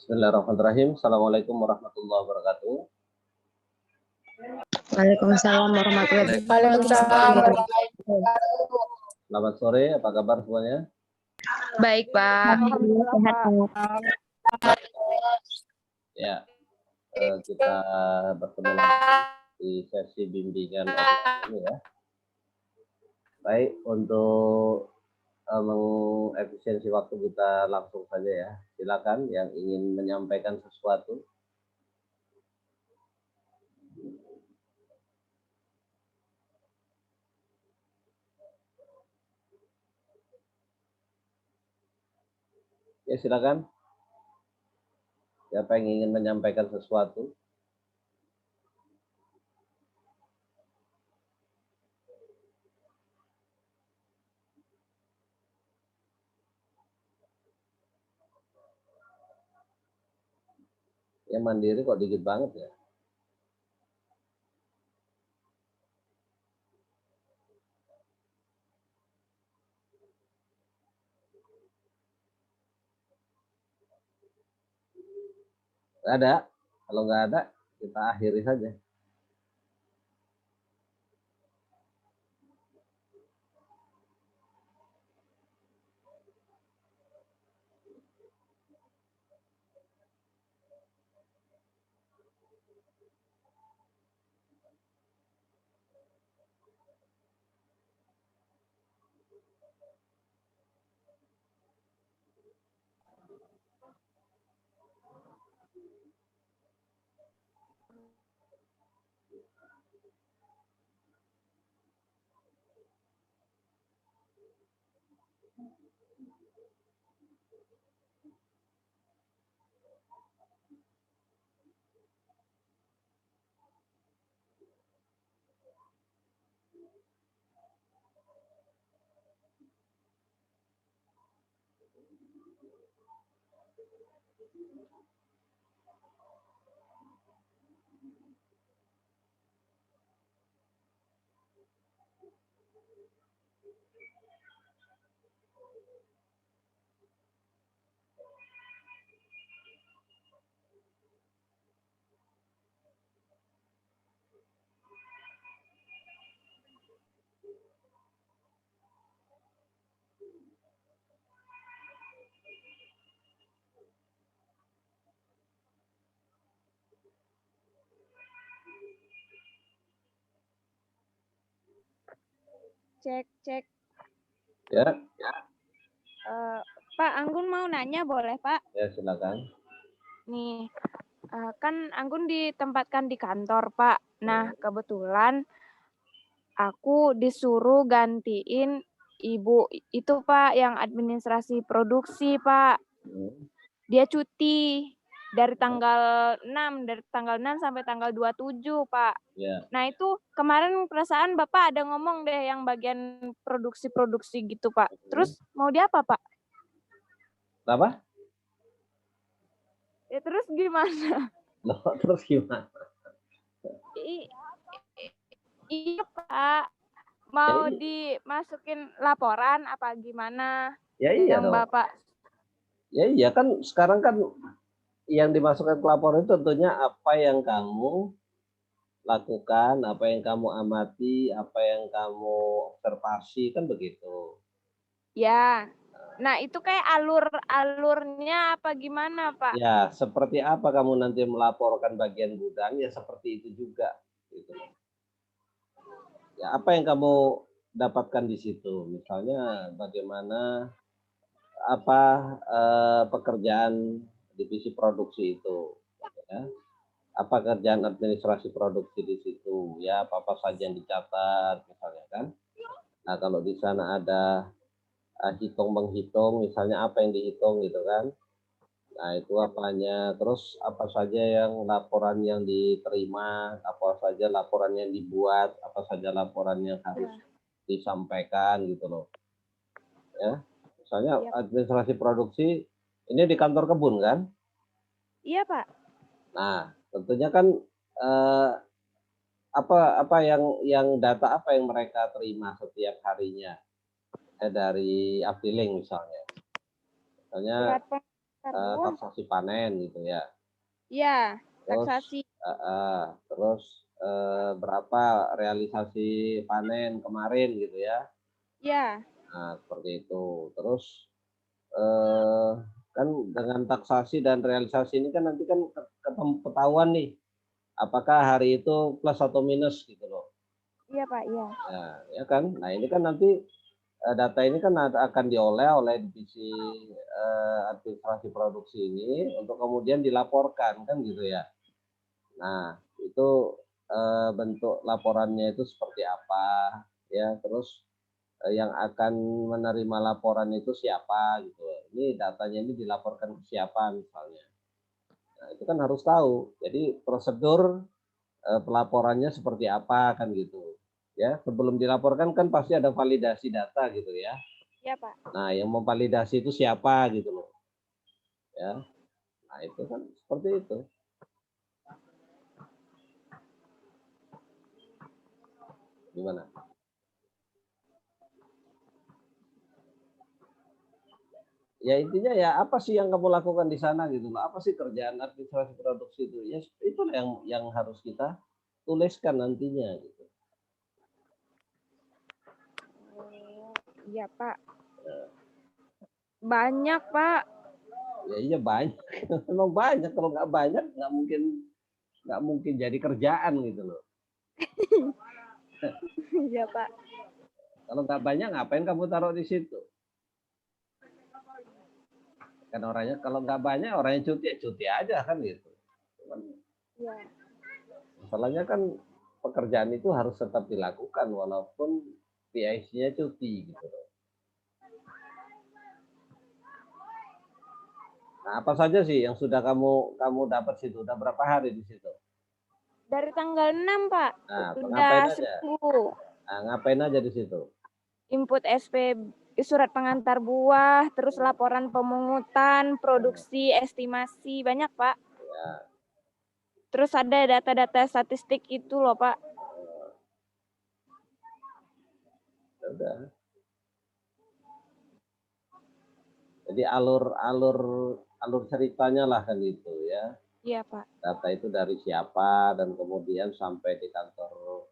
Bismillahirrahmanirrahim. Assalamualaikum warahmatullahi wabarakatuh. Waalaikumsalam warahmatullahi wabarakatuh. Selamat sore, apa kabar semuanya? Baik, Pak. Sehat, Pak. Ya, kita bertemu lagi di sesi bimbingan online ini ya. Baik, untuk mengefisiensi waktu kita langsung saja ya. Silakan yang ingin menyampaikan sesuatu. Ya, silakan. Siapa yang ingin menyampaikan sesuatu? Ya, mandiri kok dikit banget ya. Nggak ada. Kalau nggak ada, kita akhiri saja. Cek. Ya. Pak, Anggun mau nanya boleh, Pak? Ya, silakan. Nih, kan Anggun ditempatkan di kantor, Pak. Nah, kebetulan aku disuruh gantiin Ibu itu, Pak, yang administrasi produksi, Pak. Dia cuti dari tanggal 6 sampai tanggal 27, Pak. Ya. Nah, itu kemarin perasaan Bapak ada ngomong deh yang bagian produksi-produksi gitu, Pak. Terus mau diapa, Pak? Apa? Ya terus gimana? Loh, terus gimana? Iya, Pak. Mau Ya, dimasukin laporan apa gimana? ya iya Yang dong. Bapak. Ya iya kan sekarang kan yang dimasukkan ke laporan itu tentunya apa yang kamu lakukan, apa yang kamu amati, apa yang kamu observasi, kan begitu. Ya. Nah, itu kayak alurnya apa gimana, Pak? Ya, seperti apa kamu nanti melaporkan bagian gudang, ya seperti itu juga. Gitu. Ya, apa yang kamu dapatkan di situ? Misalnya bagaimana pekerjaan divisi produksi itu, ya. Apa kerjaan administrasi produksi di situ, ya apa saja yang dicatat misalnya kan. Nah, kalau di sana ada hitung menghitung misalnya apa yang dihitung gitu kan. Nah, itu apanya, terus apa saja yang laporan yang diterima, apa saja laporan yang dibuat, apa saja laporan yang harus disampaikan gitu loh. Ya. Misalnya administrasi produksi ini di kantor kebun kan? Iya, Pak. Nah, tentunya kan apa yang data apa yang mereka terima setiap harinya dari Afdeling misalnya. Misalnya Surat taksasi panen gitu ya. Iya, Terus, taksasi. terus berapa realisasi panen kemarin gitu ya. Iya. Nah, seperti itu. Terus eh, kan dengan taksasi dan realisasi ini kan nanti kan ketahuan nih, apakah hari itu plus atau minus gitu loh. Iya Pak, iya. Nah, ya kan. Nah ini kan nanti data ini kan akan diolah oleh divisi administrasi produksi ini untuk kemudian dilaporkan kan gitu ya. Nah itu bentuk laporannya itu seperti apa ya, terus yang akan menerima laporan itu siapa gitu. Ini datanya ini dilaporkan ke siapa misalnya. Nah, itu kan harus tahu. Jadi prosedur pelaporannya seperti apa kan gitu. Ya, sebelum dilaporkan kan pasti ada validasi data gitu ya. Iya, Pak. Nah, yang memvalidasi itu siapa gitu loh. Ya. Nah, itu kan seperti itu. Gimana? Ya intinya ya apa sih yang kamu lakukan di sana gitu loh. Apa sih kerjaan administrasi produksi itu? Ya itu yang harus kita tuliskan nantinya gitu. Iya, Pak. Banyak, Pak. Ya iya banyak. Memang banyak, kalau nggak banyak nggak mungkin jadi kerjaan gitu loh. Iya, Pak. Kalau nggak banyak ngapain kamu taruh di situ? Kan orangnya kalau nggak banyak orangnya cuti ya cuti aja kan gitu. Iya. Masalahnya kan pekerjaan itu harus tetap dilakukan walaupun PIC-nya cuti gitu loh. Nah, apa saja sih yang sudah kamu dapat situ? Udah berapa hari di situ? Dari tanggal 6, Pak. Nah, Udah ngapain aja? seminggu. Nah, ngapain aja di situ? Input SP, surat pengantar buah, terus laporan pemungutan, produksi, estimasi, banyak, Pak. Ya. Terus ada data-data statistik itu loh, Pak. Udah. Jadi alur ceritanya lah kan itu ya. Iya, Pak. Data itu dari siapa dan kemudian sampai di kantor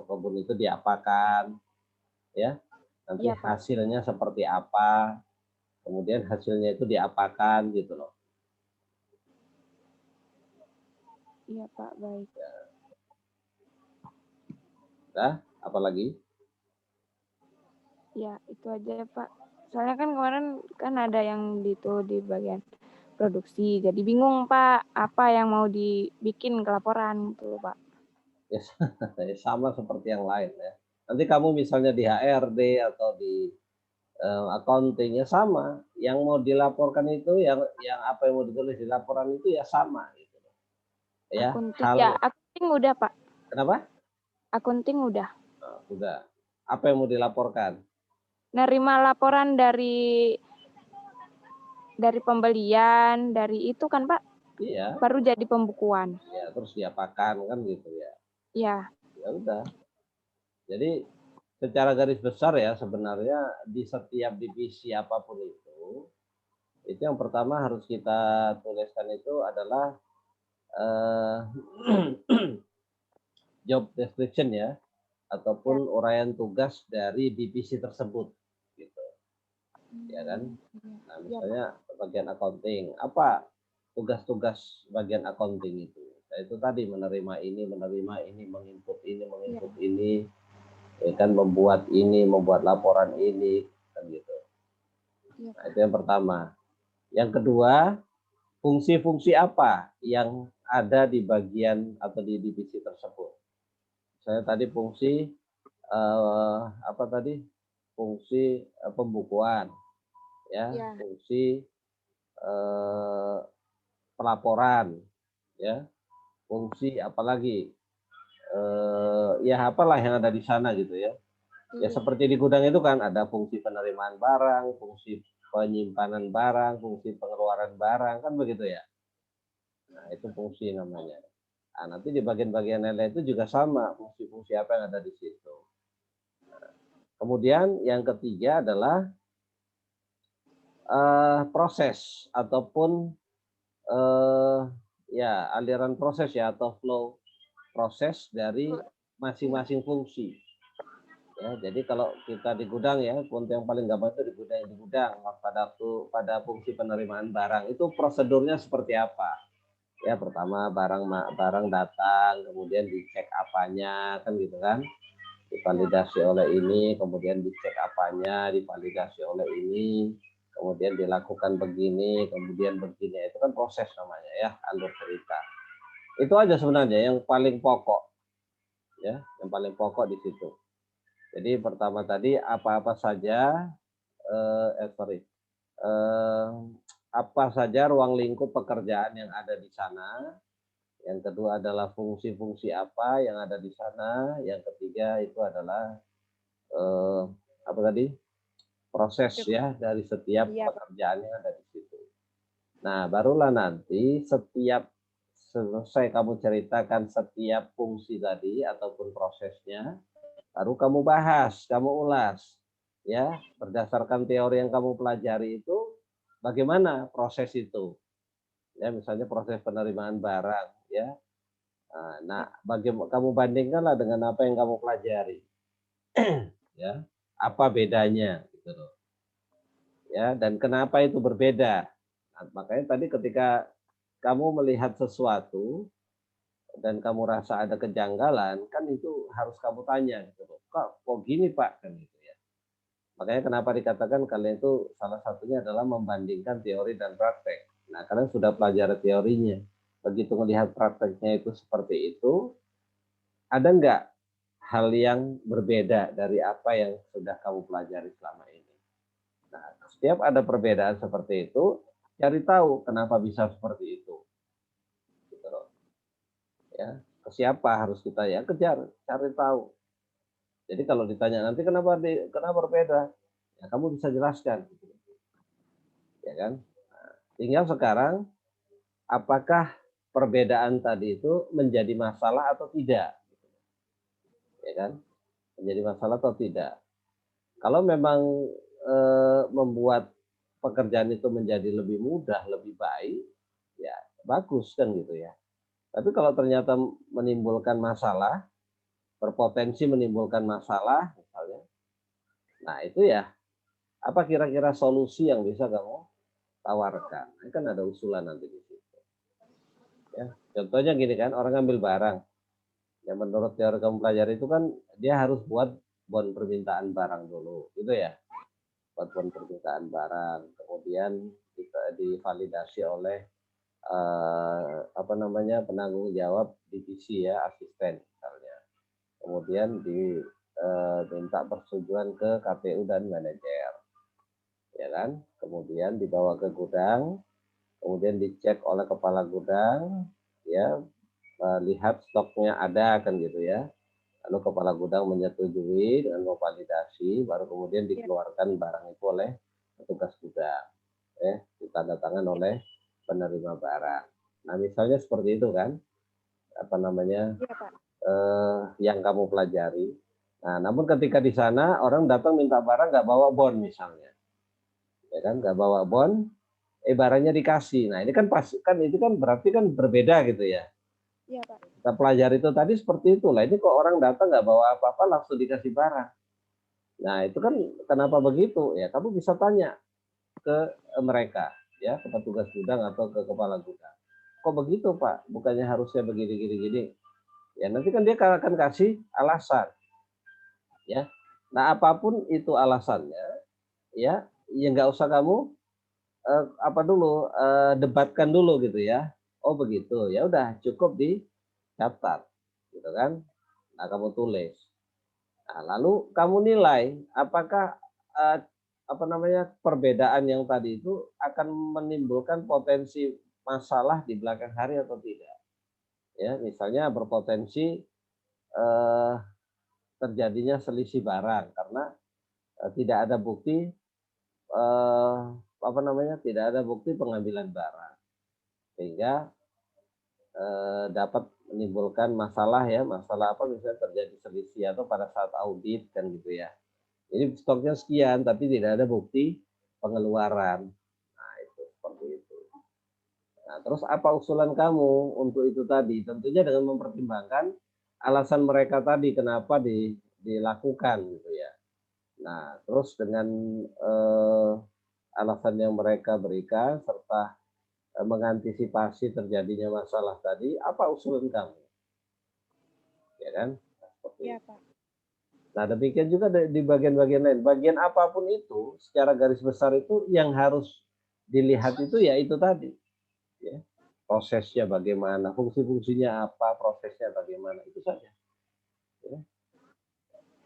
kebun itu diapakan ya. Nanti Iya, Pak. hasilnya seperti apa, kemudian hasilnya itu diapakan gitu loh. Iya, Pak. Baik. Nah, apalagi? Ya, itu aja, Pak. Soalnya kan kemarin kan ada yang di bagian produksi. Jadi bingung, Pak, apa yang mau dibikin ke laporan gitu, Pak. Ya, sama seperti yang lain ya. Nanti kamu misalnya di HRD atau di accounting ya sama. Yang mau dilaporkan itu yang apa yang mau ditulis di laporan itu ya sama gitu. Ya, Akunting udah, Pak. Kenapa? Akunting udah. Nah, sudah. Apa yang mau dilaporkan? Nerima laporan dari pembelian, dari itu kan, Pak. Iya. Baru jadi pembukuan. Ya, terus diapakan kan gitu ya. Iya. Ya udah. Jadi secara garis besar ya sebenarnya di setiap divisi apapun itu yang pertama harus kita tuliskan itu adalah job description ya, ataupun uraian tugas dari divisi tersebut gitu. Ya kan? Nah, misalnya bagian accounting, apa tugas-tugas bagian accounting itu? Nah, itu tadi menerima ini, menginput ini, ya kan, membuat laporan ini, kan gitu. Nah, itu yang pertama. Yang kedua, fungsi-fungsi apa yang ada di bagian atau di divisi tersebut. Saya tadi fungsi fungsi pembukuan, ya, fungsi pelaporan, ya, fungsi apalagi, ya apalah yang ada di sana gitu ya. Ya seperti di gudang itu kan ada fungsi penerimaan barang, fungsi penyimpanan barang, fungsi pengeluaran barang, kan begitu ya. Nah, itu fungsi namanya. Nah, nanti di bagian-bagian lain itu juga sama, fungsi-fungsi apa yang ada di situ. Nah, kemudian yang ketiga adalah proses ataupun ya aliran proses ya atau flow proses dari masing-masing fungsi. Ya, jadi kalau kita di gudang ya, untuk yang paling gampang itu di gudang pada fungsi penerimaan barang itu prosedurnya seperti apa? Ya pertama barang datang, kemudian dicek apanya kan gitu kan, divalidasi oleh ini, kemudian dicek apanya, divalidasi oleh ini, kemudian dilakukan begini, kemudian begini, itu kan proses namanya ya, alur cerita. Itu aja sebenarnya yang paling pokok ya, yang paling pokok di situ. Jadi pertama tadi apa saja apa saja ruang lingkup pekerjaan yang ada di sana. Yang kedua adalah fungsi-fungsi apa yang ada di sana. Yang ketiga itu adalah apa tadi? Proses ya dari setiap pekerjaan yang ada di situ. Nah, barulah nanti setiap selesai kamu ceritakan setiap fungsi tadi ataupun prosesnya, baru kamu bahas, kamu ulas. Ya, berdasarkan teori yang kamu pelajari itu, bagaimana proses itu? Ya, misalnya proses penerimaan barang, ya. Nah, bagaimana kamu bandingkanlah dengan apa yang kamu pelajari. Ya, apa bedanya gitu loh. Ya, dan kenapa itu berbeda? Nah, makanya tadi ketika kamu melihat sesuatu dan kamu rasa ada kejanggalan, kan itu harus kamu tanya gitu loh. Kok gini Pak kan gitu ya. Makanya kenapa dikatakan kalian itu salah satunya adalah membandingkan teori dan praktek. Nah, kalian sudah pelajari teorinya. Begitu melihat prakteknya itu seperti itu, ada nggak hal yang berbeda dari apa yang sudah kamu pelajari selama ini? Nah, setiap ada perbedaan seperti itu, cari tahu kenapa bisa seperti itu. Gitu loh. Ya, ke siapa harus kita ya kejar, cari tahu. Jadi kalau ditanya nanti kenapa berbeda, ya kamu bisa jelaskan, ya kan? Nah, tinggal sekarang apakah perbedaan tadi itu menjadi masalah atau tidak, ya kan? Menjadi masalah atau tidak? Kalau memang membuat pekerjaan itu menjadi lebih mudah, lebih baik, ya bagus kan gitu ya. Tapi kalau ternyata menimbulkan masalah, berpotensi menimbulkan masalah misalnya, nah itu ya apa kira-kira solusi yang bisa kamu tawarkan? Ini kan ada usulan nanti di situ. Ya, contohnya gini kan, orang ngambil barang, yang menurut teori kamu pelajari itu kan dia harus buat bon permintaan barang dulu, gitu ya. Buat bon permintaan barang, kemudian kita divalidasi oleh apa namanya penanggung jawab divisi ya, asisten misalnya. Kemudian diminta persetujuan ke KPU dan manajer, ya kan? Kemudian dibawa ke gudang, kemudian dicek oleh kepala gudang, ya lihat stoknya ada kan gitu ya. Lalu kepala gudang menyetujui dengan memvalidasi, baru kemudian dikeluarkan barang itu oleh petugas gudang, ya ditandatangan oleh penerima barang. Nah misalnya seperti itu kan, apa namanya yang kamu pelajari. Nah namun ketika di sana orang datang minta barang nggak bawa bon misalnya, ya kan nggak bawa bon, barangnya dikasih. Nah ini kan itu kan berarti kan berbeda gitu ya. Iya, Pak. Kita pelajari itu tadi seperti itulah. Ini kok orang datang nggak bawa apa-apa langsung dikasih barang. Nah itu kan kenapa begitu? Ya kamu bisa tanya ke mereka, ya ke petugas gudang atau ke kepala gudang. Kok begitu Pak? Bukannya harusnya begini. Ya nanti kan dia akan kasih alasan. Ya. Nah apapun itu alasannya, ya nggak usah kamu debatkan dulu gitu ya. Oh begitu, ya udah cukup dicatat, gitu kan. Nah kamu tulis. Nah, lalu kamu nilai apakah perbedaan yang tadi itu akan menimbulkan potensi masalah di belakang hari atau tidak. Ya, misalnya berpotensi terjadinya selisih barang karena tidak ada bukti tidak ada bukti pengambilan barang sehingga dapat menimbulkan masalah ya, masalah apa misalnya terjadi selisih atau pada saat audit kan gitu ya. Ini stoknya sekian tapi tidak ada bukti pengeluaran. Nah, terus apa usulan kamu untuk itu tadi? Tentunya dengan mempertimbangkan alasan mereka tadi kenapa dilakukan gitu ya. Nah, terus dengan alasan yang mereka berikan serta mengantisipasi terjadinya masalah tadi, apa usulan kamu? Ya kan? Iya, Pak. Nah, demikian juga di bagian-bagian lain. Bagian apapun itu, secara garis besar itu yang harus dilihat itu ya itu tadi. Ya. Prosesnya bagaimana, fungsi-fungsinya apa, prosesnya bagaimana, itu saja. Ya.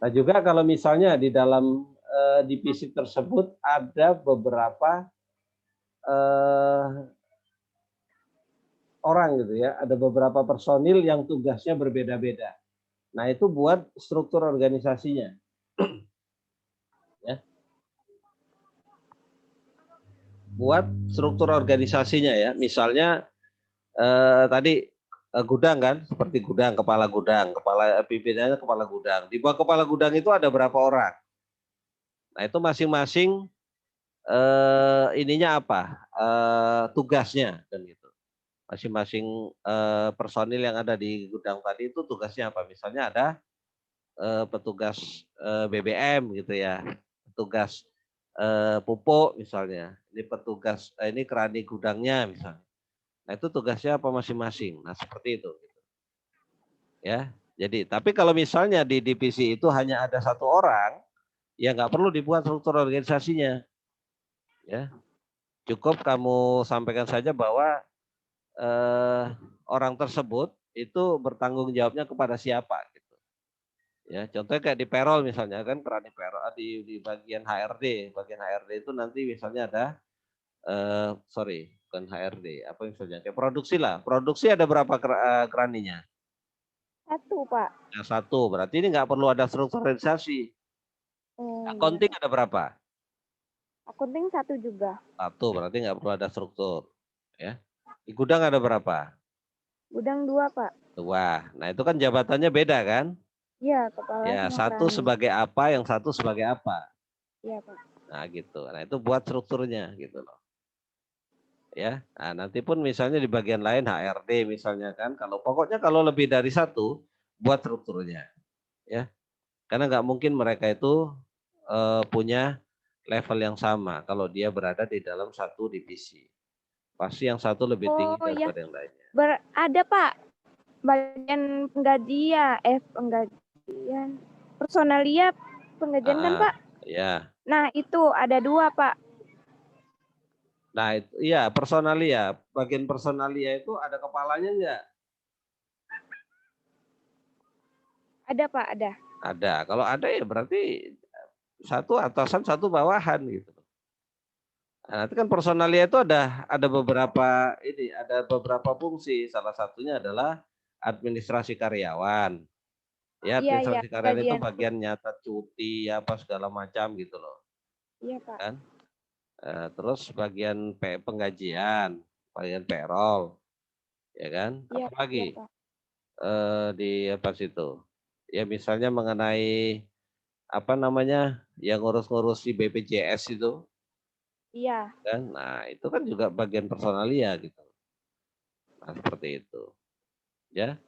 Nah, juga kalau misalnya di dalam divisi tersebut ada beberapa orang gitu ya, ada beberapa personil yang tugasnya berbeda-beda. Nah, itu buat struktur organisasinya. Ya. Buat struktur organisasinya ya. Misalnya tadi gudang kan, seperti gudang, kepala pimpinannya kepala gudang. Di bawah kepala gudang itu ada berapa orang? Nah, itu masing-masing ininya apa? Tugasnya dan gitu. Masing-masing personil yang ada di gudang tadi itu tugasnya apa? Misalnya ada petugas BBM gitu ya, petugas pupuk misalnya, ini petugas ini kerani gudangnya misalnya. Nah, itu tugasnya apa masing-masing. Nah, seperti itu. Ya, jadi tapi kalau misalnya di divisi itu hanya ada satu orang, ya nggak perlu dibuat struktur organisasinya. Ya, cukup kamu sampaikan saja bahwa orang tersebut itu bertanggung jawabnya kepada siapa. Gitu. Ya, contohnya kayak di payroll misalnya kan, peran di payroll di bagian bagian HRD itu nanti misalnya ada sorry bukan HRD, apa misalnya kayak produksi lah, produksi ada berapa keraninya? Satu, Pak. Yang satu, berarti ini nggak perlu ada struktur organisasi. Accounting ada berapa? Akunting satu juga. Satu, berarti nggak perlu ada struktur. Ya. Di gudang ada berapa? Gudang 2, Pak. 2. Nah, itu kan jabatannya beda kan? Iya, kepala Ya, sama satu kerani. sebagai apa, yang satu sebagai apa. Iya, Pak. Nah, gitu. Nah, itu buat strukturnya gitu loh. Ya. Nah, nanti pun misalnya di bagian lain HRD misalnya kan, kalau pokoknya kalau lebih dari satu, buat strukturnya. Ya. Karena nggak mungkin mereka itu punya level yang sama kalau dia berada di dalam satu divisi. Pasti yang satu lebih tinggi Oh, iya. daripada yang lainnya. Ada, Pak. Bagian penggajian. Personalia penggajian kan, Pak? Ya. Nah, itu ada 2, Pak. Nah, itu iya personalia. Bagian personalia itu ada kepalanya enggak? Ada, Pak, ada. Ada. Kalau ada ya berarti satu atasan, satu bawahan gitu. Nah, nanti kan personalia itu ada beberapa fungsi. Salah satunya adalah administrasi karyawan. Ya, Iya, administrasi karyawan itu bagian nyatat cuti apa segala macam gitu loh. Iya, Pak. Kan? Terus bagian penggajian, bagian payroll, ya kan? Iya, Apalagi Pak. di apa situ? Ya misalnya mengenai apa namanya yang ngurus-ngurus di BPJS itu, Iya. kan? Nah itu kan juga bagian personalia gitu. Nah seperti itu, ya.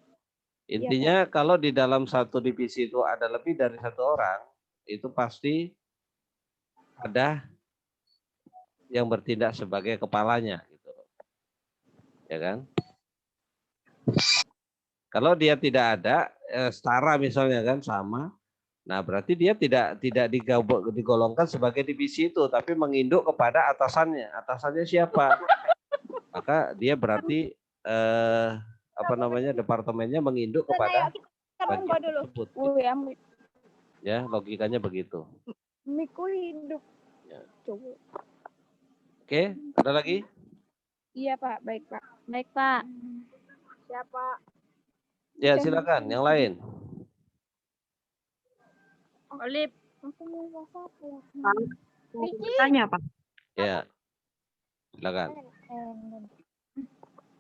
Intinya kalau di dalam satu divisi itu ada lebih dari satu orang, itu pasti ada yang bertindak sebagai kepalanya, gitu, ya kan? Kalau dia tidak ada, setara misalnya kan sama, nah berarti dia tidak digolongkan sebagai divisi itu, tapi menginduk kepada atasannya. Atasannya siapa? Maka dia berarti apa namanya departemennya menginduk kepada bagian tersebut. Gitu. Ya logikanya begitu. Miku hidup. Ya. Coba. Oke, ada lagi? Iya, Pak. Baik, Pak. Baik, Pak. Siapa? Ya silakan, yang lain. Olip. Tanya, Pak. Ya, silakan.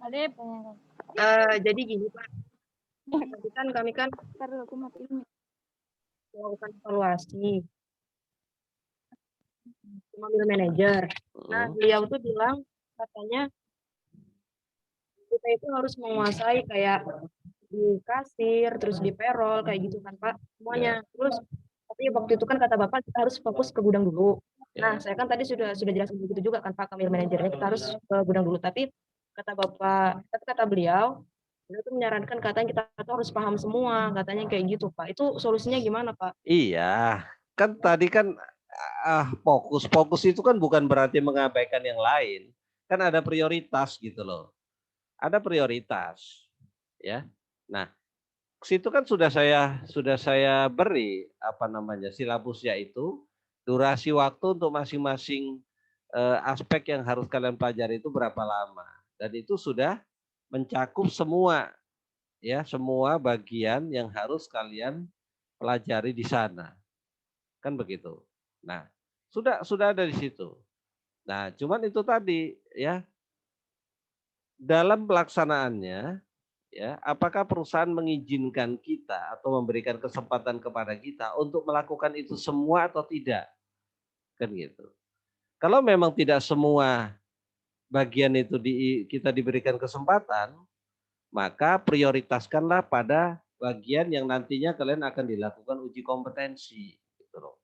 Olip. Jadi gini, Pak. Kami kan Taruh aku matiin. melakukan evaluasi. Mengambil manajer. Nah, beliau tuh bilang katanya kita itu harus menguasai kayak di kasir, terus di payroll kayak gitu kan Pak, semuanya. Terus tapi waktu itu kan kata Bapak kita harus fokus ke gudang dulu. Nah, Ya. saya kan tadi sudah jelaskan begitu juga kan Pak, kami manajernya kita harus ke gudang dulu. Tapi kata beliau, beliau tuh menyarankan katanya kita tuh harus paham semua, katanya kayak gitu Pak. Itu solusinya gimana Pak? Iya, kan tadi kan fokus itu kan bukan berarti mengabaikan yang lain. Kan ada prioritas gitu loh. Ada prioritas, ya. Nah, situ kan sudah saya beri apa namanya silabusnya itu durasi waktu untuk masing-masing aspek yang harus kalian pelajari itu berapa lama. Dan itu sudah mencakup semua ya, semua bagian yang harus kalian pelajari di sana. Kan begitu. Nah, sudah ada di situ. Nah, cuman itu tadi ya, dalam pelaksanaannya ya, apakah perusahaan mengizinkan kita atau memberikan kesempatan kepada kita untuk melakukan itu semua atau tidak? Kan gitu. Kalau memang tidak semua bagian itu kita diberikan kesempatan, maka prioritaskanlah pada bagian yang nantinya kalian akan dilakukan uji kompetensi gitu loh.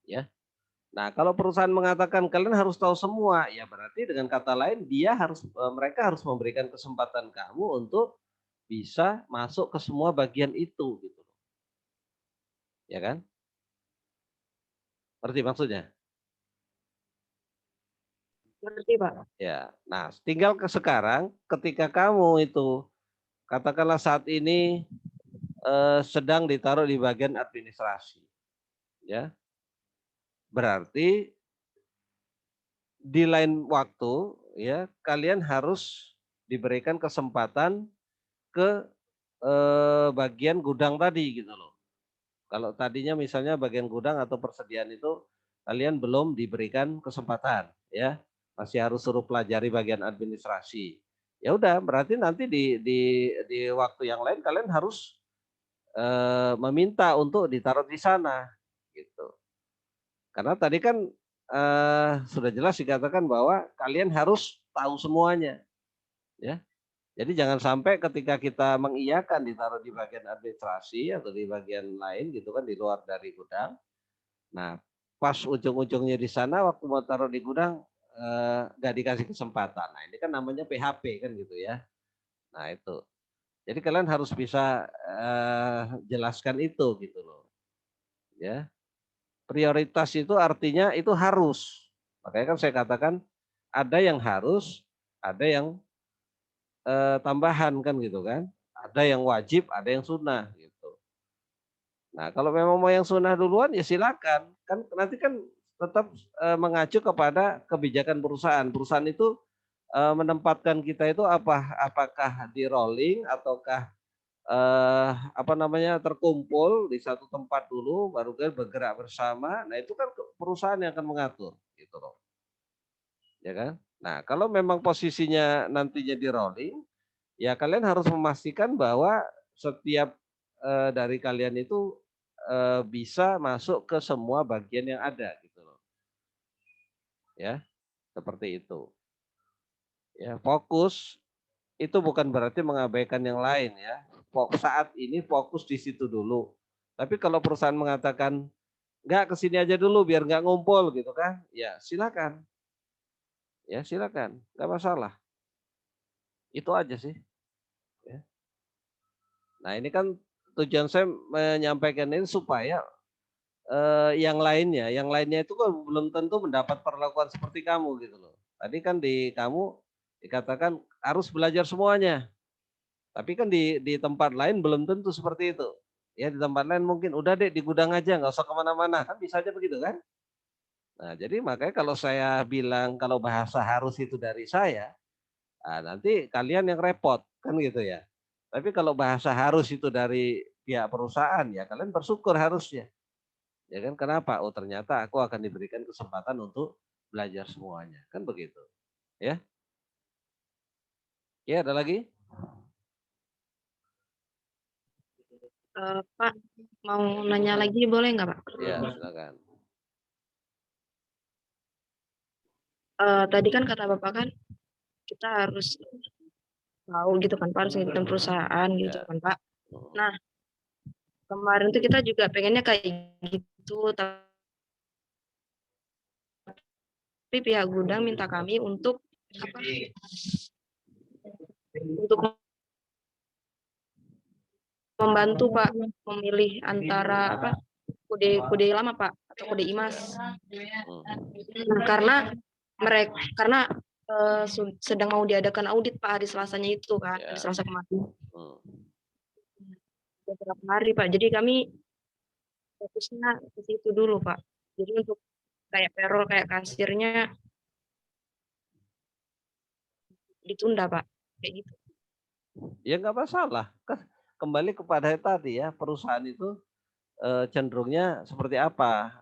Ya. Nah, kalau perusahaan mengatakan kalian harus tahu semua, ya berarti dengan kata lain mereka harus memberikan kesempatan kamu untuk bisa masuk ke semua bagian itu gitu. Ya kan? Ngerti maksudnya? Ngerti Pak? Ya. Nah, tinggal sekarang ketika kamu itu katakanlah saat ini sedang ditaruh di bagian administrasi, ya. Berarti di lain waktu ya kalian harus diberikan kesempatan ke bagian gudang tadi gitu loh. Kalau tadinya misalnya bagian gudang atau persediaan itu kalian belum diberikan kesempatan ya, masih harus suruh pelajari bagian administrasi. Ya udah, berarti nanti di waktu yang lain kalian harus meminta untuk ditaruh di sana gitu. Karena tadi kan sudah jelas dikatakan bahwa kalian harus tahu semuanya ya. Jadi jangan sampai ketika kita mengiyakan ditaruh di bagian administrasi atau di bagian lain gitu kan di luar dari gudang. Nah, pas ujung-ujungnya di sana waktu mau taruh di gudang nggak dikasih kesempatan. Nah, ini kan namanya PHP kan gitu ya. Nah, itu. Jadi kalian harus bisa jelaskan itu gitu loh. Ya. Prioritas itu artinya itu harus. Makanya kan saya katakan ada yang harus, ada yang tambahan kan gitu kan. Ada yang wajib, ada yang sunnah gitu. Nah, kalau memang mau yang sunnah duluan ya silakan. Kan nanti kan tetap mengacu kepada kebijakan perusahaan. Perusahaan itu menempatkan kita itu apakah di rolling ataukah apa namanya terkumpul di satu tempat dulu baru kan bergerak bersama. Nah, itu kan perusahaan yang akan mengatur gitu loh. Ya kan? Nah, kalau memang posisinya nantinya di rolling, ya kalian harus memastikan bahwa setiap dari kalian itu bisa masuk ke semua bagian yang ada gitu loh. Ya, seperti itu. Ya, fokus itu bukan berarti mengabaikan yang lain ya. Saat ini fokus di situ dulu. Tapi kalau perusahaan mengatakan enggak kesini aja dulu biar enggak ngumpul gitu kan, ya silakan. Ya silakan, enggak masalah. Itu aja sih. Ya. Nah ini kan tujuan saya menyampaikan ini supaya yang lainnya itu kan belum tentu mendapat perlakuan seperti kamu gitu loh. Tadi kan di kamu dikatakan harus belajar semuanya, tapi kan di tempat lain belum tentu seperti itu. Ya di tempat lain mungkin udah deh di gudang aja nggak usah kemana-mana kan bisa aja begitu kan. Nah jadi makanya kalau saya bilang kalau bahasa harus itu dari saya, nah, nanti kalian yang repot kan gitu ya. Tapi kalau bahasa harus itu dari pihak perusahaan ya kalian bersyukur harusnya. Ya kan kenapa? Oh ternyata aku akan diberikan kesempatan untuk belajar semuanya. Kan begitu. Ya. Ya ada lagi? Pak, mau nanya lagi boleh nggak Pak? Ya silakan. Tadi kan kata Bapak kan kita harus tahu gitu kan Pak, harus ngikutin perusahaan gitu Ya. kan Pak. Nah, kemarin tuh kita juga pengennya kayak gitu, tapi pihak gudang minta kami untuk apa? Untuk membantu Pak memilih antara apa? Kode lama Pak atau kode IMAS. Nah, karena sedang mau diadakan audit Pak hari Selasanya itu kan, hari Selasa kemarin. Beberapa hari Pak. Jadi kami fokusnya ke situ dulu Pak. Jadi untuk kayak payroll kayak kasirnya ditunda Pak. Kayak gitu. Ya nggak masalah. Kembali kepada tadi ya, perusahaan itu cenderungnya seperti apa?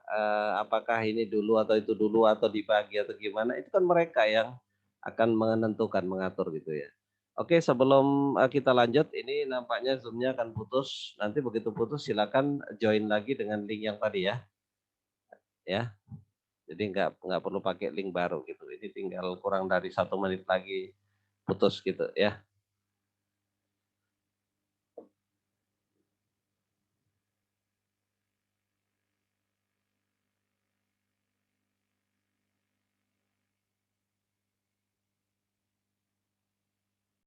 Apakah ini dulu atau itu dulu atau dibagi atau gimana? Itu kan mereka yang akan menentukan, mengatur gitu ya. Oke, sebelum kita lanjut, ini nampaknya Zoom-nya akan putus. Nanti begitu putus silakan join lagi dengan link yang tadi ya. Ya, jadi nggak perlu pakai link baru gitu. Ini tinggal kurang dari 1 menit lagi putus gitu ya.